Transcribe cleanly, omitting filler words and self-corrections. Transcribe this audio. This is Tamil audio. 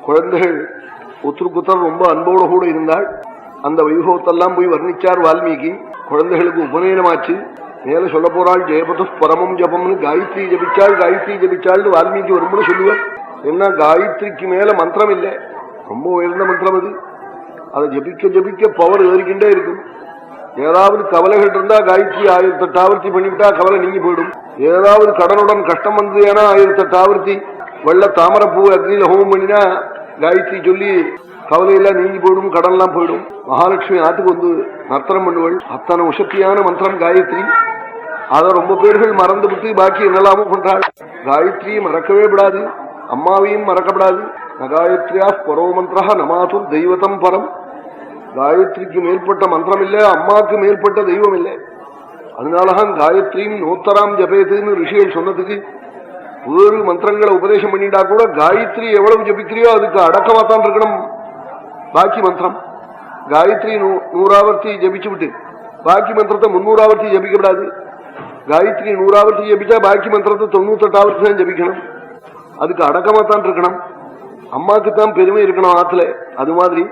குழந்தைகள் ஒத்துருக்குத்தர் ரொம்ப அன்போடு கூட இருந்தாள். அந்த வைபவத்தெல்லாம் போய் வர்ணிச்சார் வால்மீகி. குழந்தைகளுக்கு உபநயனமாச்சு. மேல சொல்ல போறாள், ஜெயபது பரமம் ஜபம்னு காயத்ரி ஜபிச்சாள், காயத்ரி ஜபிச்சாள்னு வால்மீகி வரும்போது சொல்லுவார். ஏன்னா காயத்ரிக்கு மேல மந்திரம் இல்லை, ரொம்ப உயர்ந்த மந்திரம் அது. அதை ஜபிக்க ஜபிக்க பவர் ஏறிக்கிட்டே இருக்கும். ஏதாவது கவலைகள் இருந்தா காயத்ரி 1008 ஆவர்த்தி பண்ணிவிட்டா கவலை நீங்கி போயிடும். ஏதாவது கடனுடன் கஷ்டம் வந்தது ஏன்னா 1008 ஆவர்த்தி வெள்ள தாமரப்பூ அக்னியில ஹோமம் பண்ணினா காயத்ரி சொல்லி கவலையெல்லாம் நீங்கி போயிடும், கடன்லாம் போயிடும். மகாலட்சுமி ஆத்துக்கு வந்து நர்த்தனம் பண்ணுவள். அத்தனை உஷக்தியான மந்திரம் காயத்ரி. அதை ரொம்ப பேர்கள் மறந்து விட்டு பாக்கி என்னெல்லாமோ பண்றாள். காயத்ரியை மறக்கவே விடாது, அம்மாவையும் மறக்கப்படாது. நகாயத்ரியா பரோ மந்திரா நமாதுர் தெய்வத்தம் பரம். காயத்ரிக்கு மேற்பட்ட மந்திரம் இல்லை, அம்மாவுக்கு மேற்பட்ட தெய்வம் இல்லை. அதனாலதான் காயத்ரியும் நோத்தராம் ஜபேதுன்னு ரிஷிகள் சொன்னதுக்கு வேறு மந்திரங்களை உபதேசம் பண்ணிட்டா கூட காயத்ரி எவ்வளவு ஜபிக்கிறியோ அதுக்கு அடக்கமாத்தான் இருக்கணும். பாக்கி மந்திரம் காயத்ரி 100 ஆவர்த்தி ஜபிச்சு விட்டு பாக்கி மந்திரத்தை 300 ஆவர்த்தி ஜபிக்கப்படாது. காயத்ரி 100 ஆவர்த்தி ஜபிச்சா பாக்கி மந்திரத்தை 98 ஆவர்த்தி தான் ஜபிக்கணும். அதுக்கு அடக்கமாத்தான் இருக்கணும். அம்மாவுக்குத்தான் பெருமை இருக்கணும் ஆத்துல. அது மாதிரி